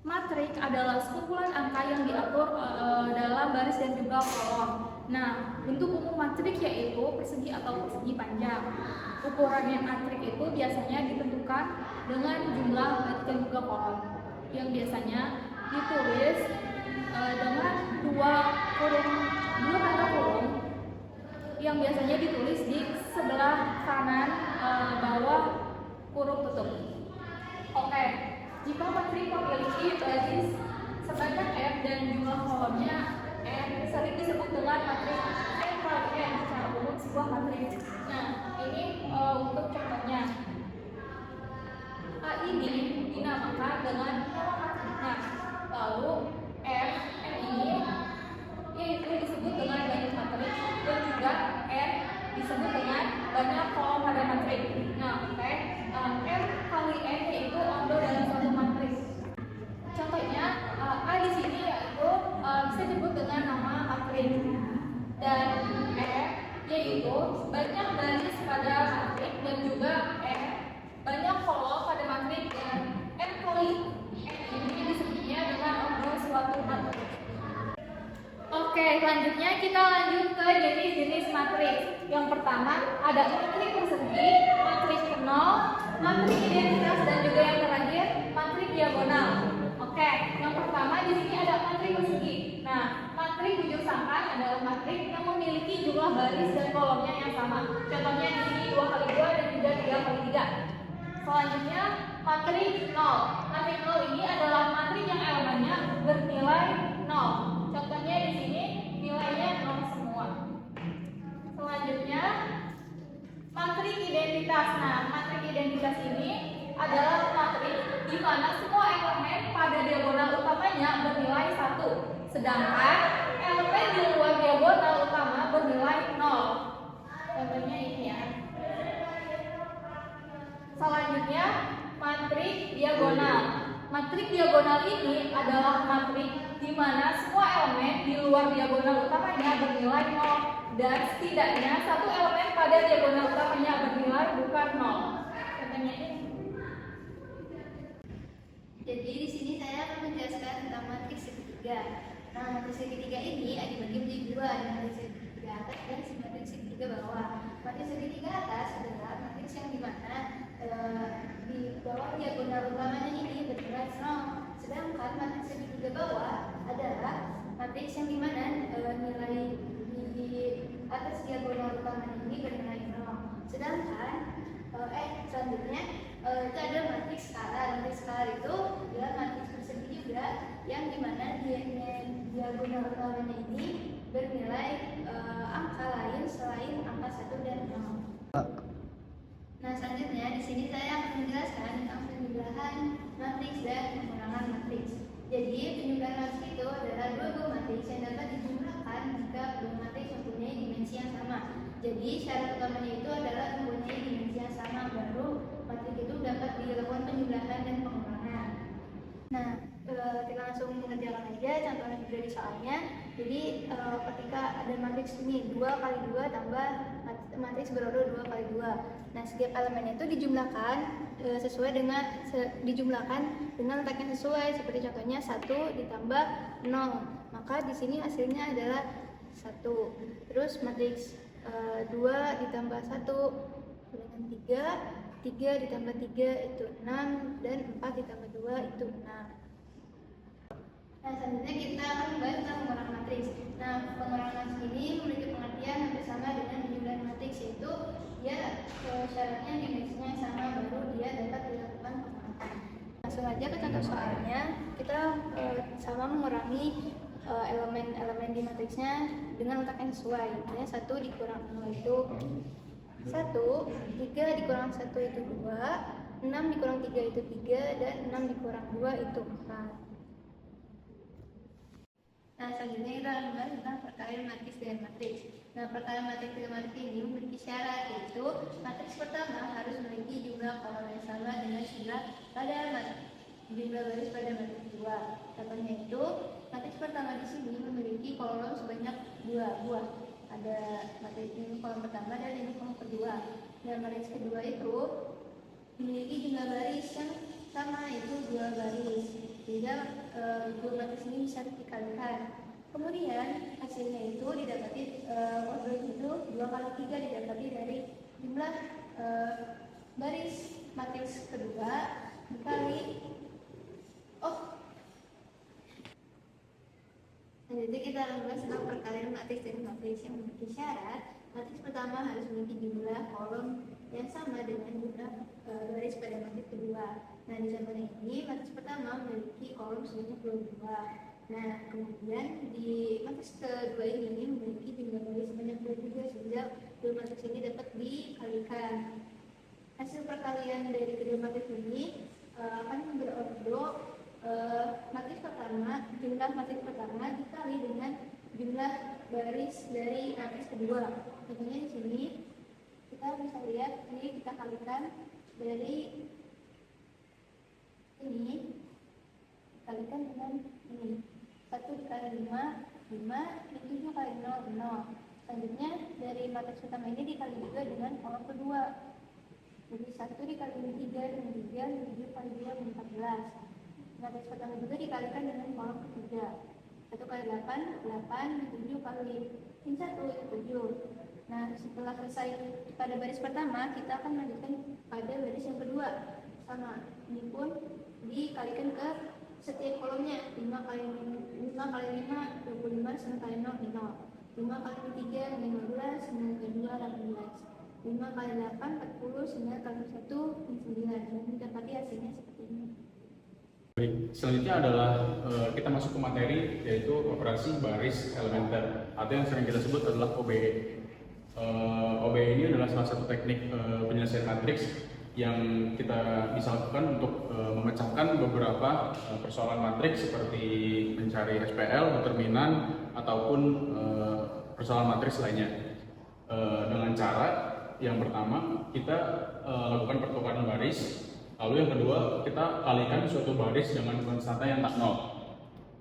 Matrik adalah sekumpulan angka yang diatur dalam baris dan juga kolom. Nah, bentuk umum matrik yaitu persegi atau persegi panjang. Ukurannya matrik itu biasanya ditentukan dengan jumlah baris dan juga kolom, yang biasanya ditulis dengan dua tanda kurung yang biasanya ditulis di sebelah kanan bawah kurung tutup. Oke, jika matrik memiliki baris sebanyak N dan jumlah kolomnya N, sering disebut dengan matrik N kali N secara umum sebuah matrik. Nah, ini untuk contohnya. A ini dinamakan dengan nama matriknya. Lalu N ini yaitu disebut dengan banyak matrik dan juga N disebut dengan banyak kolom pada matrik. Nah, oke, M kali N yaitu ondo dalam suatu matrik. Contohnya A di sini yaitu bisa disebut dengan nama matrik dan E yaitu banyak baris pada matrik dan juga N banyak kolom pada matrik dan M kali N ini disebutnya dengan ondo suatu matrik. Oke, selanjutnya kita lanjut ke jenis-jenis matrik. Yang pertama ada matrik persegi, matrik nol, matrik identitas dan juga yang terakhir matrik diagonal. Oke, yang pertama di sini ada matrik persegi. Nah, matrik bujur sangkan adalah matrik yang memiliki jumlah baris dan kolomnya yang sama. Contohnya di sini 2 kali 2 dan juga 3 kali 3. Selanjutnya matrik nol. Matrik nol ini adalah matrik yang elemennya bernilai 0. Contohnya di sini nilainya 0 semua. Selanjutnya matrik identitas. Nah, matrik identitas ini adalah matrik di mana semua elemen pada diagonal utamanya bernilai 1, sedangkan elemen di luar diagonal utama bernilai 0. Contohnya ini ya. Selanjutnya matrik diagonal. Matrik diagonal ini adalah matrik di mana semua elemen di luar diagonal utamanya bernilai 0 dan setidaknya satu elemen pada diagonal utamanya bernilai bukan 0. Contohnya ini. Jadi di sini saya akan menjelaskan tentang matriks segitiga. Nah, matriks segitiga ini ada dibagi menjadi dua, ada matriks segitiga atas dan matriks segitiga bawah. Matriks segitiga atas adalah matriks yang dimana di bawah diagonal utamanya ini bernilai 0. Sedangkan matriks segitiga bawah adalah matriks yang dimana nilai di atas diagonal utamanya ini bernilai 0. Sedangkan selanjutnya itu ada matriks skala. Matriks skala itu adalah matriks persegi juga yang dimana diagonal utamanya ini bernilai angka lain selain angka 1 dan 0. Nah, selanjutnya di sini saya akan menjelaskan tentang penjumlahan matriks dan pengurangan matriks. Jadi, penjumlahan matriks itu adalah dua buah matriks yang dapat dijumlahkan jika dua matriks mempunyai dimensi yang sama. Jadi, syarat utamanya itu adalah mempunyai dimensi yang sama, baru matriks itu dapat dilakukan penjumlahan dan pengurangan. Nah, kita langsung mengerjakan aja contohnya juga di soalnya. Jadi, ketika ada matriks ini 2 kali 2 tambah matriks berordo 2 kali 2. Nah, setiap elemen itu dijumlahkan sesuai dengan dijumlahkan dengan letak yang sesuai, seperti contohnya 1 ditambah 0. Maka di sini hasilnya adalah 1. Terus matriks 2 ditambah 1 dengan 3 ditambah 3 itu 6, dan 4 ditambah 2 itu 6. Nah, selanjutnya kita akan membahas tentang pengurangan matriks. Nah, pengurangan matriks ini memiliki pengertian hampir sama dengan penjumlahan matriks, yaitu dia syaratnya dimensinya sama, baru dia dapat dilakukan pengurangan. Langsung aja ke contoh soalnya. Kita sama mengurangi elemen-elemen di matriksnya dengan letak yang sesuai. Misalnya 1 dikurang 0 itu 1, 3 dikurang 1 itu 2, 6 dikurang 3 itu 3, dan 6 dikurang 2 itu 4. Nah, selanjutnya kita akan membahas tentang perkalian matriks dengan matriks. Nah, perkalian matriks dengan matriks ini memiliki syarat, yaitu matriks pertama harus memiliki jumlah kolom yang sama dengan jumlah baris pada matriks 2. Contohnya itu, matriks pertama di sini memiliki kolom sebanyak 2 buah. Ada matriks ini kolom pertama dan ini kolom kedua. Dan matriks kedua itu memiliki jumlah baris yang sama, yaitu 2 baris. sehingga dua matris ini bisa dikalikan. Kemudian hasilnya itu didapati order itu 2 kali 3 didapati dari jumlah baris matriks kedua dikali Selanjutnya kita membahas tentang perkalian matriks dari matriks yang memiliki syarat. Matriks pertama harus memiliki jumlah kolom yang sama dengan jumlah baris pada matriks kedua. Nah, di contoh ini matriks pertama memiliki kolom sebanyak 22. Nah, kemudian di matriks kedua ini memiliki jumlah baris sebanyak 23 sehingga dua matriks ini dapat dikalikan. Hasil perkalian dari kedua matriks ini akan berordo matriks pertama, jumlah matriks pertama dikali dengan jumlah baris dari matriks kedua. Contohnya di sini kita bisa lihat ini kita kalikan dari ini dikalikan dengan ini 1 dikali 5, 5, 7 kali 0, 0. Selanjutnya dari matriks pertama ini dikali juga dengan kolom kedua. Jadi 1 dikali 3 dengan 3, 7 kali 2 dengan 14. Matriks pertama juga dikalikan dengan kolom ketiga. 1 kali 8, 8, 7 kali 1, 7. Nah, setelah selesai pada baris pertama, kita akan melanjutkan pada baris yang kedua. Sama, ini pun dikalikan ke setiap kolomnya. 5 kali 5, 25, 9 kali 0, 0. 5 kali 3, 15, 9 kali 2, 18. 5 kali 8, 40, 9 kali 1, 9. Dan didapati hasilnya seperti ini. Baik, selanjutnya adalah kita masuk ke materi, yaitu operasi baris elementer atau yang sering kita sebut adalah OBE. OBE ini adalah salah satu teknik penyelesaian matriks yang kita bisa lakukan untuk memecahkan beberapa persoalan matriks seperti mencari SPL, determinan, ataupun persoalan matriks lainnya. Dengan cara yang pertama kita lakukan pertukaran baris. Lalu yang kedua, kita kalikan suatu baris dengan konstanta yang tak nol.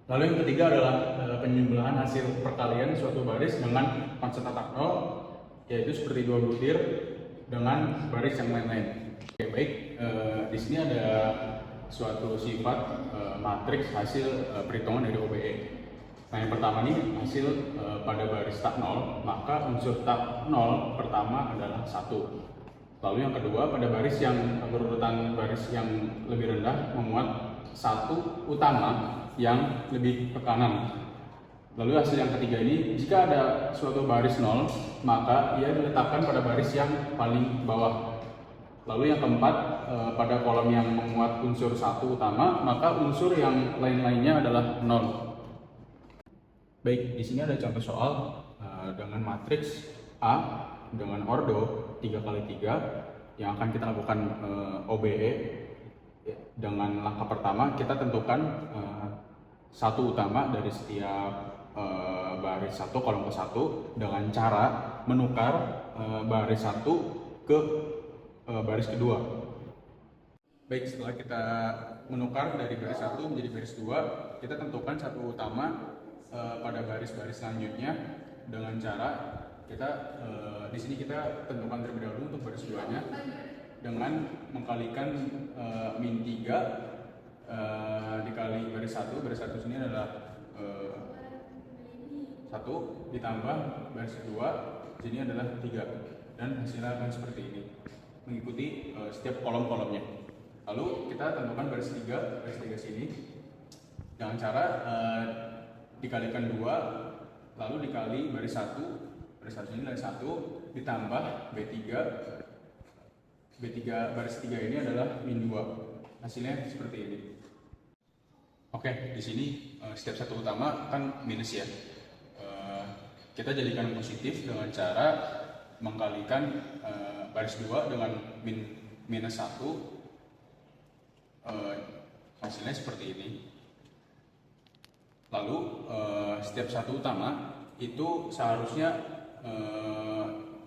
Lalu yang ketiga adalah penjumlahan hasil perkalian suatu baris dengan konstanta tak nol, yaitu seperti 2 butir dengan baris yang lain-lain. Oke, baik. Di sini ada suatu sifat matriks hasil perhitungan dari OBE. Nah, yang pertama nih hasil pada baris tak nol, maka unsur tak nol pertama adalah 1. Lalu yang kedua, pada baris yang berurutan baris yang lebih rendah memuat 1 utama yang lebih ke kanan. Lalu hasil yang ketiga ini, jika ada suatu baris 0, maka ia diletakkan pada baris yang paling bawah. Lalu yang keempat, pada kolom yang memuat unsur 1 utama, maka unsur yang lain-lainnya adalah 0. Baik, di sini ada contoh soal dengan matriks A dengan ordo 3 kali 3 yang akan kita lakukan OBE. Dengan langkah pertama kita tentukan 1 utama dari setiap baris 1 kolom ke 1 dengan cara menukar baris 1 ke baris kedua. Baik, setelah kita menukar dari baris 1 menjadi baris 2, kita tentukan 1 utama pada baris-baris selanjutnya dengan cara kita di sini kita tentukan terlebih dahulu untuk baris 2-nya dengan mengkalikan min 3 dikali baris 1. Baris 1 sini adalah 1 ditambah baris 2 sini adalah 3, dan hasilnya akan seperti ini mengikuti setiap kolom-kolomnya. Lalu kita tentukan baris 3 sini dengan cara dikalikan 2 lalu dikali baris 1. Baris 1 ini dari 1 ditambah B3 baris 3 ini adalah min 2. Hasilnya seperti ini. Oke, di sini setiap 1 utama kan minus ya. Kita jadikan positif dengan cara mengkalikan baris 2 dengan minus 1. Hasilnya seperti ini. Lalu setiap 1 utama itu seharusnya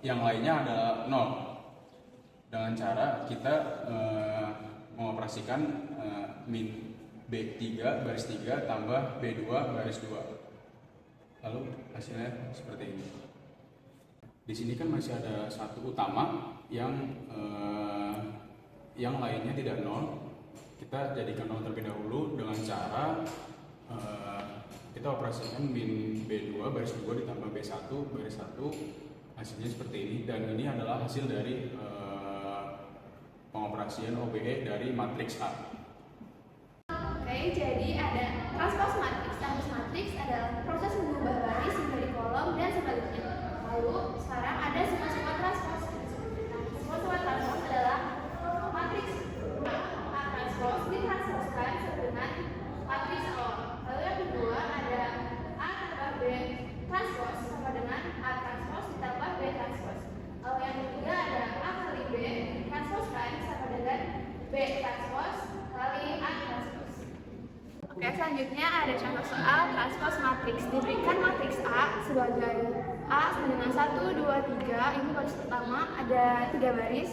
yang lainnya adalah 0. Dengan cara kita mengoperasikan min B3 baris 3 tambah B2 baris 2. Lalu hasilnya seperti ini. Di sini kan masih ada 1 utama yang lainnya tidak 0. kita jadikan nol terlebih dahulu dengan cara kita operasikan bin B2 baris 2 ditambah B1 baris 1, hasilnya seperti ini, dan ini adalah hasil dari pengoperasian OBE dari matriks A. Oke, jadi ada transpose matriks. Transpose matriks adalah proses mengubah baris menjadi kolom dan sebaliknya. Lalu sekarang ada sifat-sifat transpose. Sifat-sifat transpose adalah matriks A transpose ditranspose dengan matriks O. Lalu yang kedua ada A tambah B transpose sama dengan A transpose ditambah B transpose. Lalu yang ketiga ada A kali B transpose sama dengan B transpose kali A transpose. Oke, selanjutnya ada contoh soal transpose matriks. Diberikan matriks A sebagai A sama dengan 1, 2, 3. Ini baris pertama ada 3 baris.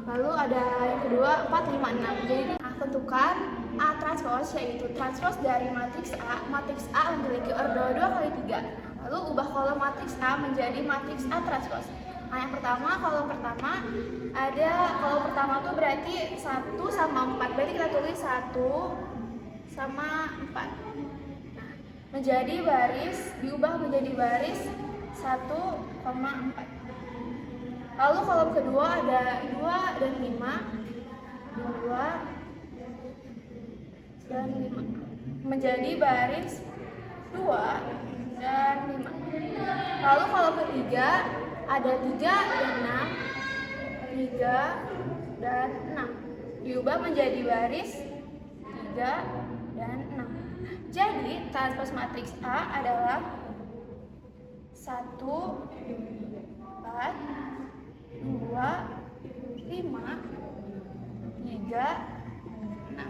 Lalu ada yang kedua 4, 5, 6. Jadi tentukan A transpose, yaitu transpose dari matriks A. Matriks A memiliki ordo 2 kali 3. Lalu ubah kolom matriks A menjadi matriks A transpose. Nah, yang pertama, kolom pertama ada kolom pertama tuh berarti 1 sama 4. Berarti kita tulis 1 sama 4. Nah, menjadi baris, diubah menjadi baris 1,4. Lalu kolom kedua ada 2 dan 5. 2 dan 5. Menjadi baris 2 dan 5. Lalu kolom ketiga ada 3 dan 6. 3 dan 6. Diubah menjadi baris 3 dan 6. Jadi transpose matriks A adalah 1, 4, 2, 5, 3, 6.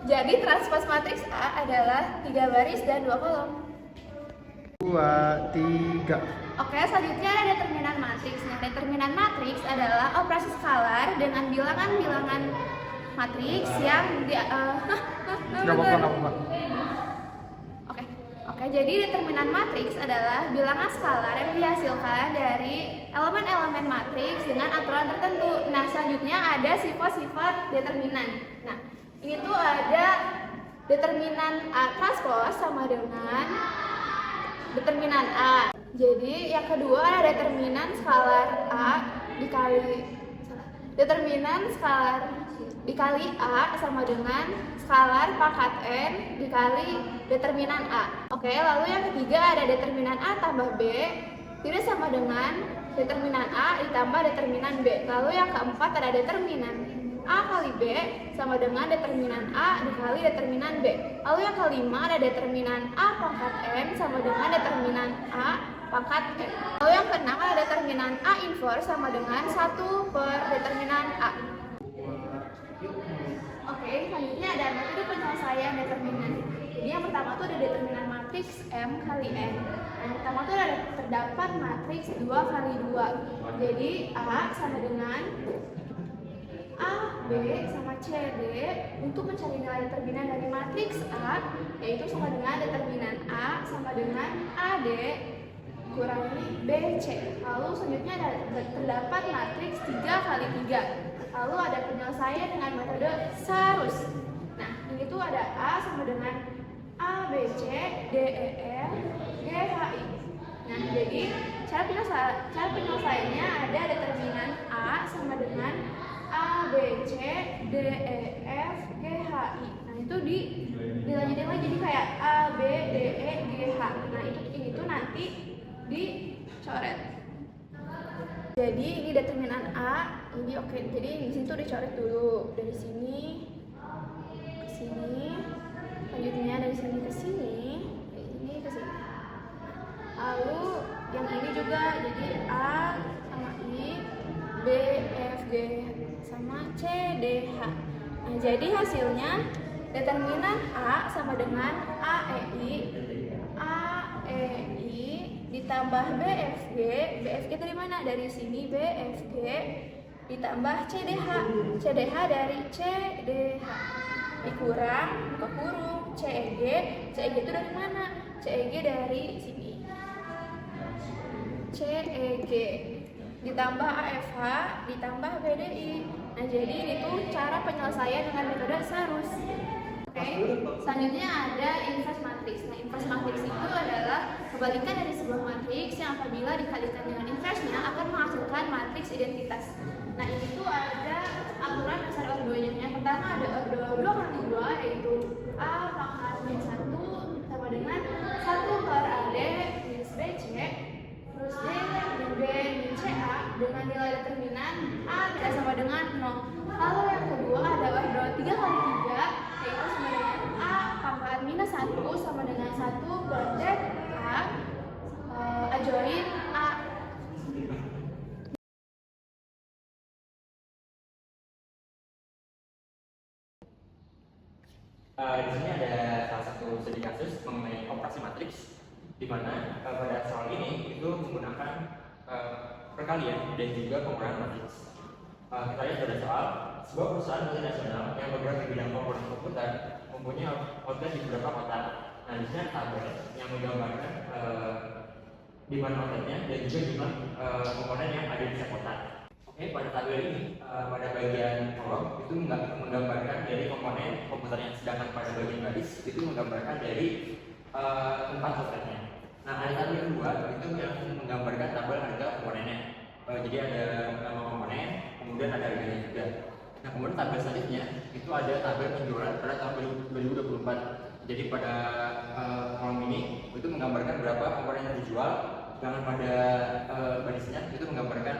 Jadi transpose matriks A adalah 3 baris dan 2 kolom. 2, 3. Oke, selanjutnya ada determinan matriks. Nah, determinan matriks adalah operasi skalar dengan bilangan-bilangan matriks yang Nggak apa-apa. Oke, jadi determinan matriks adalah bilangan skalar yang dihasilkan dari elemen-elemen matriks dengan aturan tertentu. Nah, selanjutnya ada sifat-sifat determinan. Nah, ini tuh ada determinan A transpose sama dengan determinan A. Jadi yang kedua ada determinan skalar A dikali A sama dengan skalar pangkat N dikali determinan A. Oke, lalu yang ketiga ada determinan A tambah B tidak sama dengan determinan A ditambah determinan B. Lalu yang keempat ada determinan A kali B sama dengan determinan A dikali determinan B. Lalu yang kelima ada determinan A pangkat N sama dengan determinan A pangkat N. Lalu yang keenam ada determinan A inverse sama dengan 1 per determinan A. Oke, selanjutnya ada metode penyelesaian determinan. Jadi yang pertama tuh ada determinan matriks M kali N. Yang pertama tuh ada terdapat matriks 2 kali 2. Jadi A sama dengan A, B, sama C, D. Untuk mencari nilai determinan dari matriks A, yaitu sama dengan determinan A sama dengan AD kurangi BC. Lalu selanjutnya ada terdapat matriks 3 kali 3. Lalu ada penyelesaian dengan metode Sarus. Nah, ini tuh ada A sama dengan ABC, DEF, GHI. Nah, jadi cara penyelesaiannya ada determinan A sama dengan ABC, DEF, GHI. Nah, itu dilanjutin lagi jadi kayak A, B, D, E, G, H. Nah, ini tuh nanti dicoret. Jadi ini determinan A, ini oke. Jadi di sini tuh dicoret dulu dari sini ke sini, selanjutnya dari sini ke sini, ini ke sini. Lalu yang ini juga jadi A sama I, B, F, G sama C, D, H. Nah, jadi hasilnya determinan A sama dengan AEI ditambah BFG. BFG dari mana? Dari sini BFG ditambah CDH. CDH dari CDH dikurang buka kurung CEG. CEG itu dari mana? CEG dari sini. CEG. ditambah AFH ditambah BDI. Nah, jadi ini tuh cara penyelesaian dengan metode Sarus. Oke, selanjutnya ada inverse matrix. Nah, inverse matrix itu adalah kebalikan dari sebuah matriks yang apabila dikalikan dengan inverse-nya akan menghasilkan matriks identitas. Nah, ini tuh ada aturan dasar ordonya. Yang pertama ada ordo 2 kali 2, yaitu A pangkat min 1 sama dengan 1 per AD minus BC, terus D min B min CA dengan nilai determinan A tidak sama dengan 0. Lalu yang kedua ada ordo 3 kali 3, yaitu sama dengan A pangkat minus 1 sama dengan 1 per D A adjoin A. Di sini ada salah satu studi kasus mengenai operasi matriks, di mana pada soal ini itu menggunakan perkalian dan juga pengurangan matriks. Kita lihat pada soal sebuah perusahaan multinasional yang bergerak di bidang komponen komputer mempunyai outlet di beberapa kota. Nah, di sini ada tabel yang menggambarkan di mana outletnya dan juga jumlah komponen yang ada di setiap kota. Oke, pada tabel ini pada bagian kolom itu menggambarkan dari komponen komputernya, sedangkan pada bagian garis itu menggambarkan dari tempat outletnya. Nah, ada tabel kedua itu yang menggambarkan tabel harga komponennya. Jadi ada nama komponen, kemudian ada harganya juga. Nah, kemudian tabel selanjutnya itu ada tabel penjualan pada tahun 2024. Jadi pada kolom ini itu menggambarkan berapa komponen yang dijual, sedangkan pada barisnya itu menggambarkan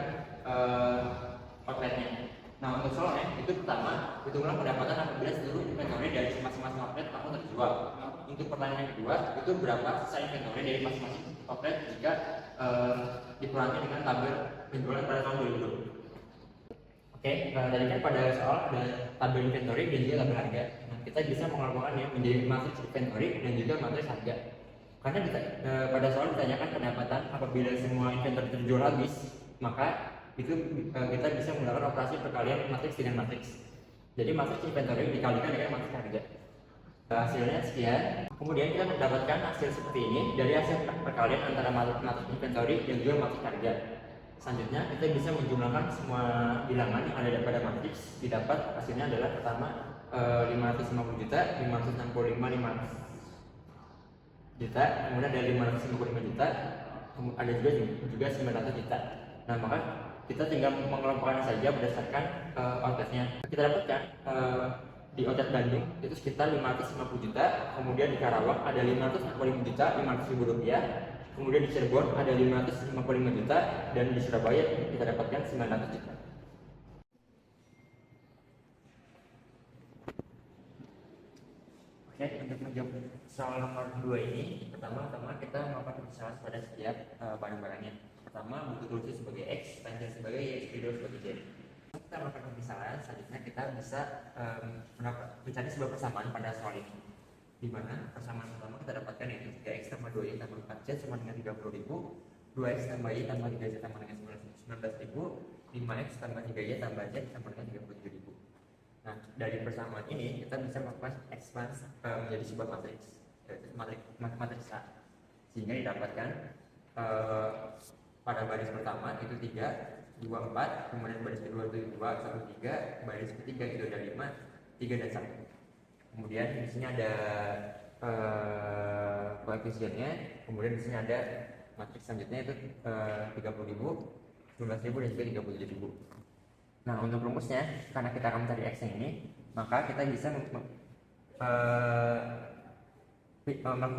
outletnya. Nah, untuk soalnya itu pertama, hitunglah pendapatan apabila seluruh inventory dari masing-masing outlet tahun terjual. Untuk pertanyaan yang kedua, itu berapa sisa inventory dari masing-masing outlet jika dikurangi dengan tabel penjualan pada tahun 2020. Oke, tadi kan pada soal ada tabel inventory dan juga tabel harga. Nah, kita bisa mengelompokkannya menjadi matriks inventory dan juga matriks harga. Karena pada soal ditanyakan pendapatan apabila semua inventory terjual habis, maka itu kita bisa menggunakan operasi perkalian matriks dengan matriks. Jadi matriks inventory dikalikan dengan matriks harga. Hasilnya sekian. Kemudian kita mendapatkan hasil seperti ini dari hasil perkalian antara matriks inventory dan juga matriks harga. Selanjutnya kita bisa menjumlahkan semua bilangan yang ada pada matriks. Didapat hasilnya adalah pertama 550 juta, 565, 500 juta, kemudian ada 555 juta, ada juga 900 juta. Nah, maka kita tinggal mengelompokkan saja berdasarkan outletnya. Kita dapatkan di outlet Bandung itu sekitar 550 juta, kemudian di Karawang ada 545 juta 500 ribu rupiah, kemudian di Cirebon ada 555 juta, dan di Surabaya kita dapatkan 900 juta. Oke, untuk menjawab soal nomor 2 ini, pertama-tama kita melakukan pemisahan pada setiap barang-barangnya. Pertama, buku tulisnya sebagai X, tanggal sebagai Y, spidol sebagai Z. Kita melakukan pemisahan, selanjutnya kita bisa mencari sebuah persamaan pada soal ini. Di mana persamaan pertama kita dapatkan yaitu 3X tambah 2Y tambah 4Z sama dengan 30.000, 2X tambah Y tambah 3Z sama dengan 19.000, 5X tambah 3Y tambah Z sama dengan 37.000. Nah, dari persamaan ini kita bisa melakukan ekspansi menjadi sebuah matriks, matriks A, sehingga didapatkan pada baris pertama itu 3, 2, 4, kemudian baris kedua itu 2, 1, 3, baris ketiga itu ada 5, 3 dan 1. Kemudian di sini ada koefisiennya, kemudian di sini ada matriks selanjutnya itu 30.000, 19.000 dan juga 37.000. Nah, untuk rumusnya, karena kita akan mencari X yang ini, maka kita bisa melakukan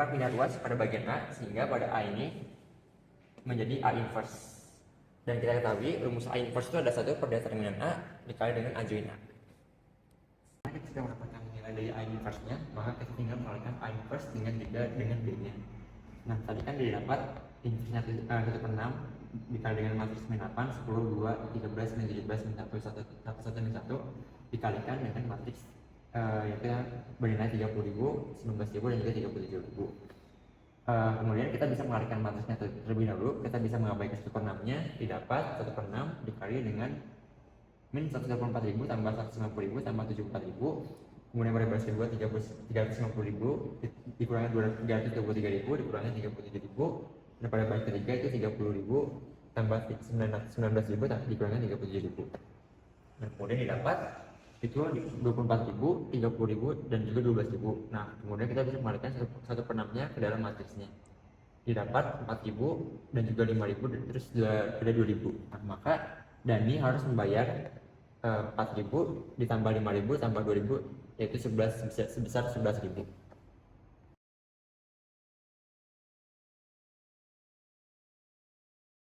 pindah ruas pada bagian A, sehingga pada A ini menjadi A inverse. Dan kita ketahui rumus A inverse itu ada 1 per determinan A dikali dengan A join A. Nah, kita sudah mendapatkan nilai dari A inverse-nya, maka kita tinggal mengalikan A inverse dengan B-nya. Nah, tadi kan didapat inverse-nya 1/6 dikali dengan matriks min 8, 10, 2, 13, min 17, min 1, 1, min 1 dikalikan dengan matriks yaitu bernilai 30.000, 19.000 dan juga 37.000. Kemudian kita bisa mengalihkan matriksnya terlebih dahulu. Kita bisa mengabaikan 1/6-nya, didapat 1/6 dikali dengan min 184.000 tambah 150.000 tambah 74.000. Kemudian pada baris kedua 350.000 dikurangi 323.000 dikurangi 37.000, dan pada baris ketiga itu 30.000 tambah 19.000 dikurangkan 37.000. Nah, kemudian didapat itu 24.000, 30.000, dan juga 12.000. Nah, kemudian kita bisa mengalihkan satu per 6-nya ke dalam matrisnya. Didapat 4.000 dan juga 5.000, terus ada 2.000. Nah, maka Dani harus membayar 4.000 ditambah 5.000 tambah 2.000, yaitu sebesar 11.000.